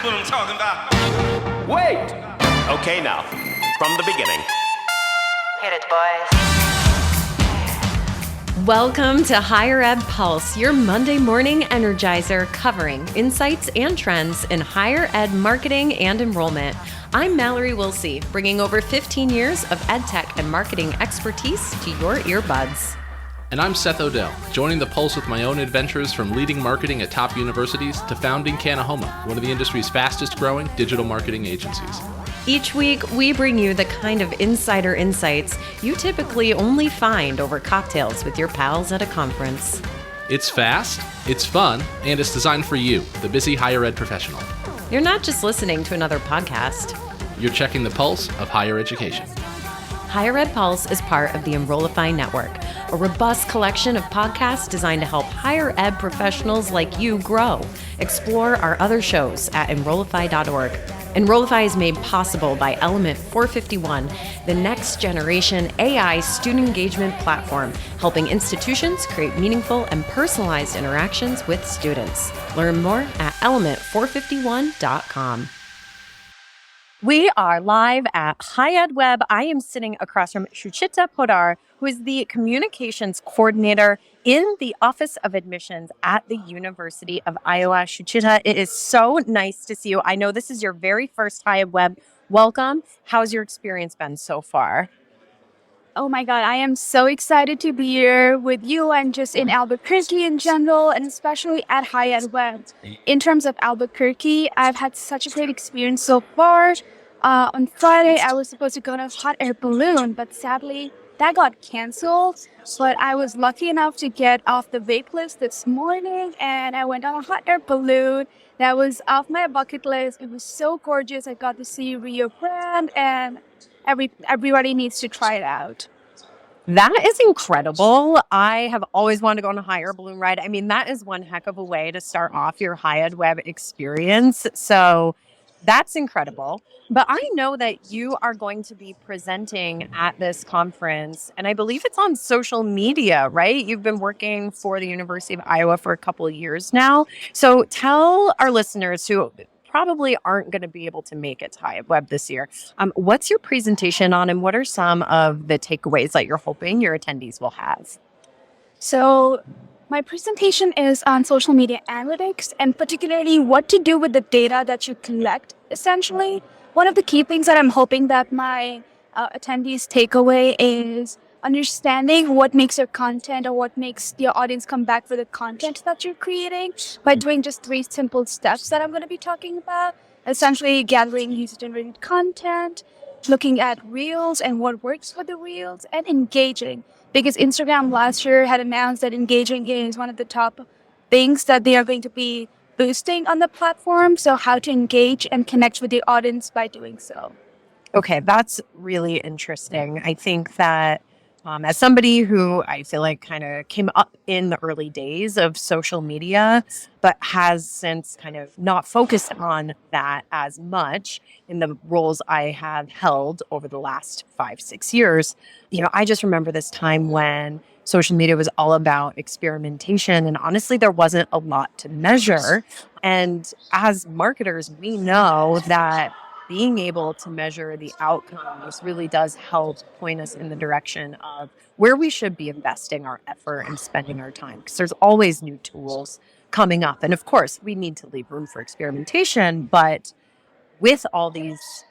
That's what I'm talking about. Wait! Okay, now, from the beginning. Hit it, boys. Welcome to Higher Ed Pulse, your Monday morning energizer covering insights and trends in higher ed marketing and enrollment. I'm Mallory Willsea, bringing over 15 years of ed tech and marketing expertise to your earbuds. And I'm Seth Odell, joining the Pulse with my own adventures from leading marketing at top universities to founding Kanahoma, one of the industry's fastest growing digital marketing agencies. Each week, we bring you the kind of insider insights you typically only find over cocktails with your pals at a conference. It's fast, it's fun, and it's designed for you, the busy higher ed professional. You're not just listening to another podcast. You're checking the pulse of higher education. Higher Ed Pulse is part of the Enrollify network, a robust collection of podcasts designed to help higher ed professionals like you grow. Explore our other shows at enrollify.org. Enrollify is made possible by Element 451, the next generation AI student engagement platform, helping institutions create meaningful and personalized interactions with students. Learn more at element451.com. We are live at HighEdWeb. I am sitting across from Shuchita, who is the communications coordinator in the Office of Admissions at the University of Iowa. Shuchita, it is so nice to see you. I know this is your very first HighEdWeb. Welcome. How's your experience been so far? Oh my God, I am so excited to be here with you and just in Albuquerque in general, and especially at HighEdWeb. In terms of Albuquerque, I've had such a great experience so far. On Friday, I was supposed to go to a hot air balloon, but sadly, that got canceled. But I was lucky enough to get off the wait list this morning, and I went on a hot air balloon. That was off my bucket list. It was so gorgeous. I got to see Rio Grande, and everybody needs to try it out. That is incredible. I have always wanted to go on a hot air balloon ride. I mean, that is one heck of a way to start off your HighEdWeb experience. So that's incredible. But I know that you are going to be presenting at this conference, and I believe it's on social media, right? You've been working for the University of Iowa for a couple of years now. So tell our listeners who probably aren't going to be able to make it to HighEdWeb this year, what's your presentation on, and what are some of the takeaways that you're hoping your attendees will have? So my presentation is on social media analytics, and particularly what to do with the data that you collect, essentially. One of the key things that I'm hoping that my attendees take away is understanding what makes your content or what makes your audience come back for the content that you're creating by doing just 3 simple steps that I'm going to be talking about. Essentially gathering user-generated content, looking at Reels and what works for the Reels, and engaging. Because Instagram last year had announced that engaging is one of the top things that they are going to be boosting on the platform. So how to engage and connect with the audience by doing so. Okay, that's really interesting. I think that as somebody who I feel like kind of came up in the early days of social media, but has since kind of not focused on that as much in the roles I have held over the last 5-6 years, I just remember this time when social media was all about experimentation, and honestly, there wasn't a lot to measure. And as marketers, we know that being able to measure the outcomes really does help point us in the direction of where we should be investing our effort and spending our time, because there's always new tools coming up. And of course, we need to leave room for experimentation. But with all these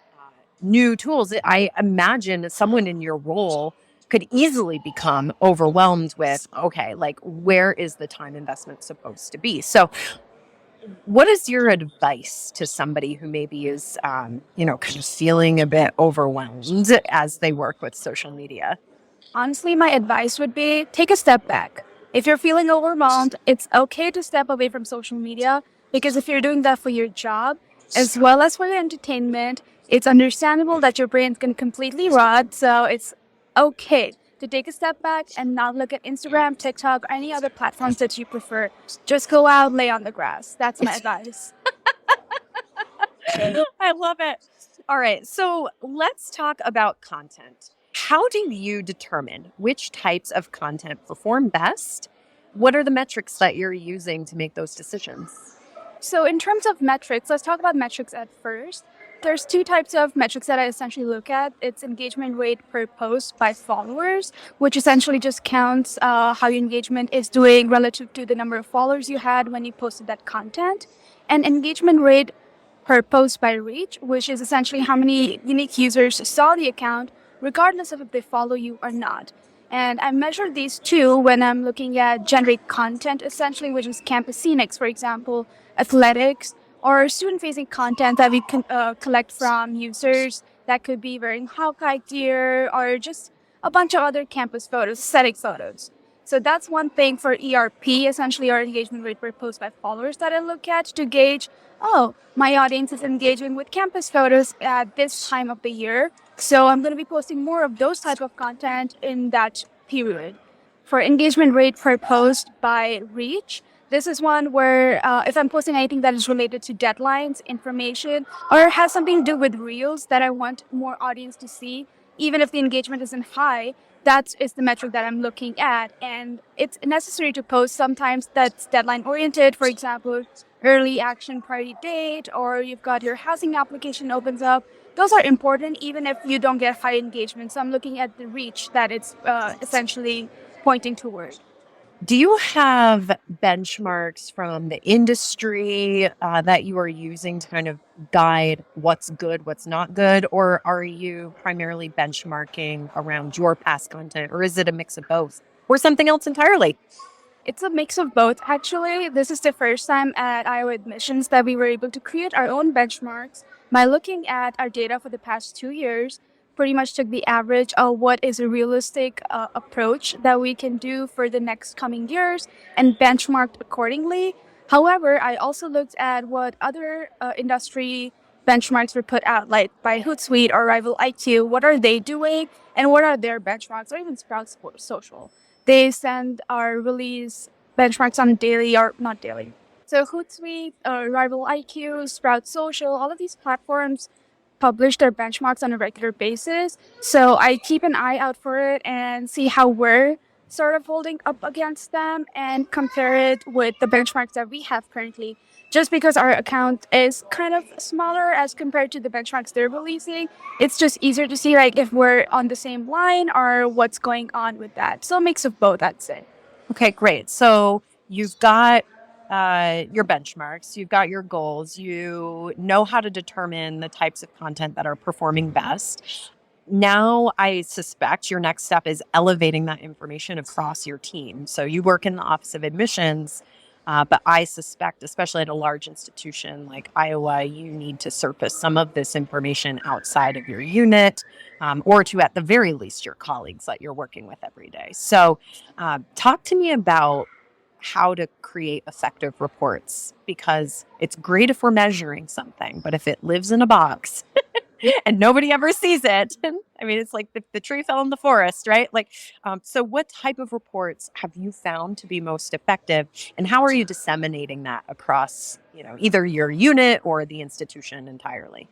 new tools, I imagine someone in your role could easily become overwhelmed with, okay, like, where is the time investment supposed to be? So what is your advice to somebody who maybe is, kind of feeling a bit overwhelmed as they work with social media? Honestly, my advice would be take a step back. If you're feeling overwhelmed, it's okay to step away from social media, because if you're doing that for your job as well as for your entertainment, it's understandable that your brain's going to completely rot. So it's okay to take a step back and not look at Instagram, TikTok, or any other platforms that you prefer. Just go out, lay on the grass. That's my advice. I love it. All right. So let's talk about content. How do you determine which types of content perform best? What are the metrics that you're using to make those decisions? So in terms of metrics, let's talk about metrics at first. There's two types of metrics that I essentially look at. It's engagement rate per post by followers, which essentially just counts how your engagement is doing relative to the number of followers you had when you posted that content. And engagement rate per post by reach, which is essentially how many unique users saw the account, regardless of if they follow you or not. And I measure these two when I'm looking at generic content, essentially, which is campus scenics, for example, athletics, or student-facing content that we can collect from users that could be wearing Hawkeye gear or just a bunch of other campus photos, aesthetic photos. So that's one thing for ERP, essentially, or engagement rate per post by followers that I look at to gauge, oh, my audience is engaging with campus photos at this time of the year. So I'm going to be posting more of those type of content in that period. For engagement rate per post by reach, this is one where if I'm posting anything that is related to deadlines, information, or has something to do with reels that I want more audience to see, even if the engagement isn't high, that is the metric that I'm looking at. And it's necessary to post sometimes that's deadline oriented, for example, early action priority date, or you've got your housing application opens up. Those are important even if you don't get high engagement. So I'm looking at the reach that it's essentially pointing toward. Do you have benchmarks from the industry that you are using to kind of guide what's good, what's not good? Or are you primarily benchmarking around your past content? Or is it a mix of both? Or something else entirely? It's a mix of both, actually. This is the first time at Iowa Admissions that we were able to create our own benchmarks by looking at our data for the past 2 years. Pretty much took the average of what is a realistic approach that we can do for the next coming years and benchmarked accordingly. However, I also looked at what other industry benchmarks were put out, like by Hootsuite or Rival IQ. What are they doing and what are their benchmarks, or even Sprout Social? They send our release benchmarks on daily or not daily. So Hootsuite, Rival IQ, Sprout Social, all of these platforms publish their benchmarks on a regular basis. So I keep an eye out for it and see how we're sort of holding up against them and compare it with the benchmarks that we have currently. Just because our account is kind of smaller as compared to the benchmarks they're releasing, it's just easier to see like if we're on the same line or what's going on with that. So a mix of both, I'd say. Okay, great. So you've got your benchmarks, you've got your goals, you know how to determine the types of content that are performing best. Now, I suspect your next step is elevating that information across your team. So you work in the Office of Admissions, but I suspect, especially at a large institution like Iowa, you need to surface some of this information outside of your unit, or to, at the very least, your colleagues that you're working with every day. So talk to me about how to create effective reports, because it's great if we're measuring something, but if it lives in a box and nobody ever sees it, I mean, it's like the tree fell in the forest, right? Like, so what type of reports have you found to be most effective, and how are you disseminating that across, either your unit or the institution entirely?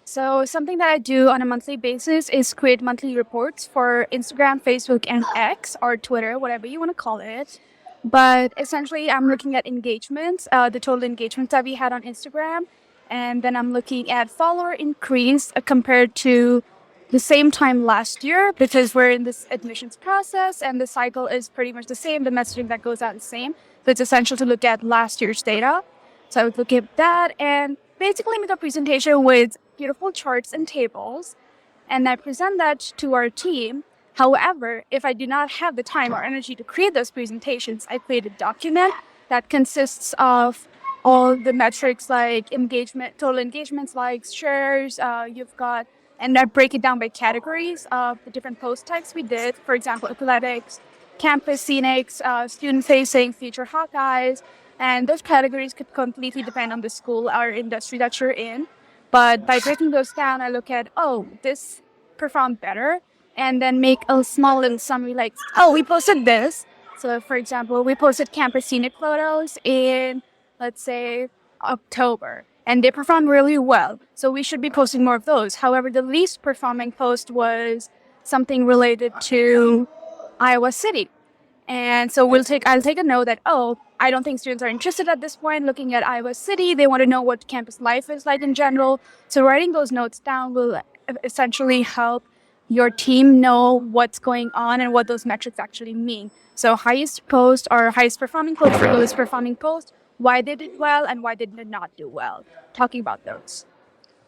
So something that I do on a monthly basis is create monthly reports for Instagram, Facebook, and X, or Twitter, whatever you want to call it. But essentially, I'm looking at engagements, the total engagements that we had on Instagram. And then I'm looking at follower increase compared to the same time last year, because we're in this admissions process and the cycle is pretty much the same. The messaging that goes out is the same. So it's essential to look at last year's data. So I would look at that and basically make a presentation with beautiful charts and tables. And I present that to our team. However, if I do not have the time or energy to create those presentations, I create a document that consists of all the metrics like engagement, total engagements, likes, shares, and I break it down by categories of the different post types we did. For example, athletics, campus scenics, student-facing, future Hawkeyes, and those categories could completely depend on the school or industry that you're in. But by breaking those down, I look at, this performed better, and then make a small little summary like, we posted this. So for example, we posted campus scenic photos in, let's say, October, and they performed really well. So we should be posting more of those. However, the least performing post was something related to Iowa City. And so I'll take a note that, oh, I don't think students are interested at this point looking at Iowa City. They want to know what campus life is like in general. So writing those notes down will essentially help your team know what's going on and what those metrics actually mean. So highest post or highest performing post, lowest performing post, why they did well and why they did not do well. Talking about those.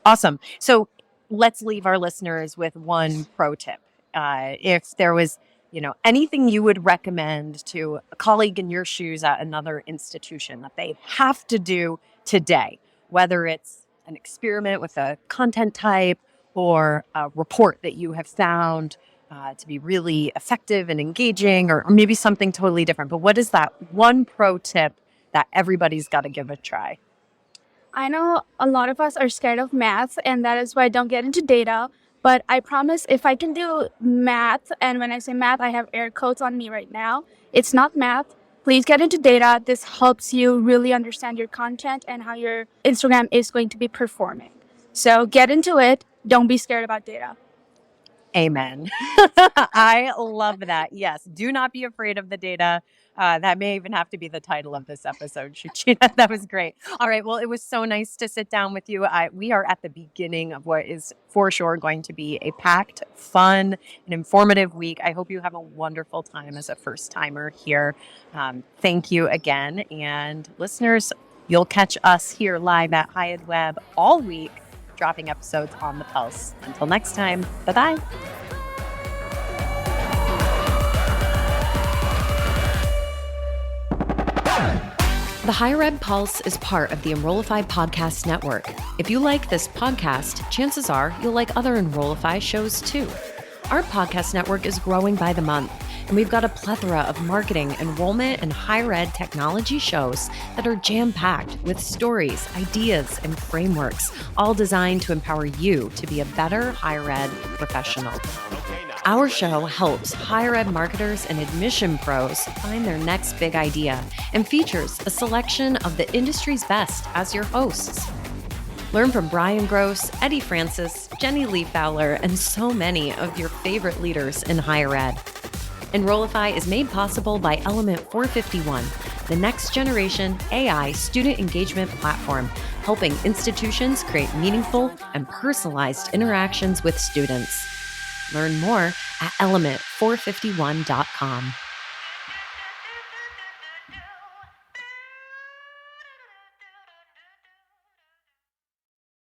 Awesome. So let's leave our listeners with one pro tip. If there was, anything you would recommend to a colleague in your shoes at another institution that they have to do today, whether it's an experiment with a content type or a report that you have found to be really effective and engaging, or maybe something totally different. But what is that one pro tip that everybody's got to give a try? I know a lot of us are scared of math, and that is why I don't get into data. But I promise if I can do math, and when I say math, I have air quotes on me right now, it's not math. Please get into data. This helps you really understand your content and how your Instagram is going to be performing. So get into it. Don't be scared about data. Amen. I love that. Yes. Do not be afraid of the data. That may even have to be the title of this episode, Shuchita. That was great. All right. Well, it was so nice to sit down with you. We are at the beginning of what is for sure going to be a packed, fun, and informative week. I hope you have a wonderful time as a first timer here. Thank you again. And listeners, you'll catch us here live at HighEdWeb all week, dropping episodes on the Pulse. Until next time, bye-bye. The HighEdWeb Pulse is part of the Enrollify podcast network. If you like this podcast, chances are you'll like other Enrollify shows too. Our podcast network is growing by the month, and we've got a plethora of marketing, enrollment, and higher ed technology shows that are jam-packed with stories, ideas, and frameworks, all designed to empower you to be a better higher ed professional. Our show helps higher ed marketers and admission pros find their next big idea and features a selection of the industry's best as your hosts. Learn from Brian Gross, Eddie Francis, Jenny Lee Fowler, and so many of your favorite leaders in higher ed. Enrollify is made possible by Element 451, the next generation AI student engagement platform, helping institutions create meaningful and personalized interactions with students. Learn more at element451.com.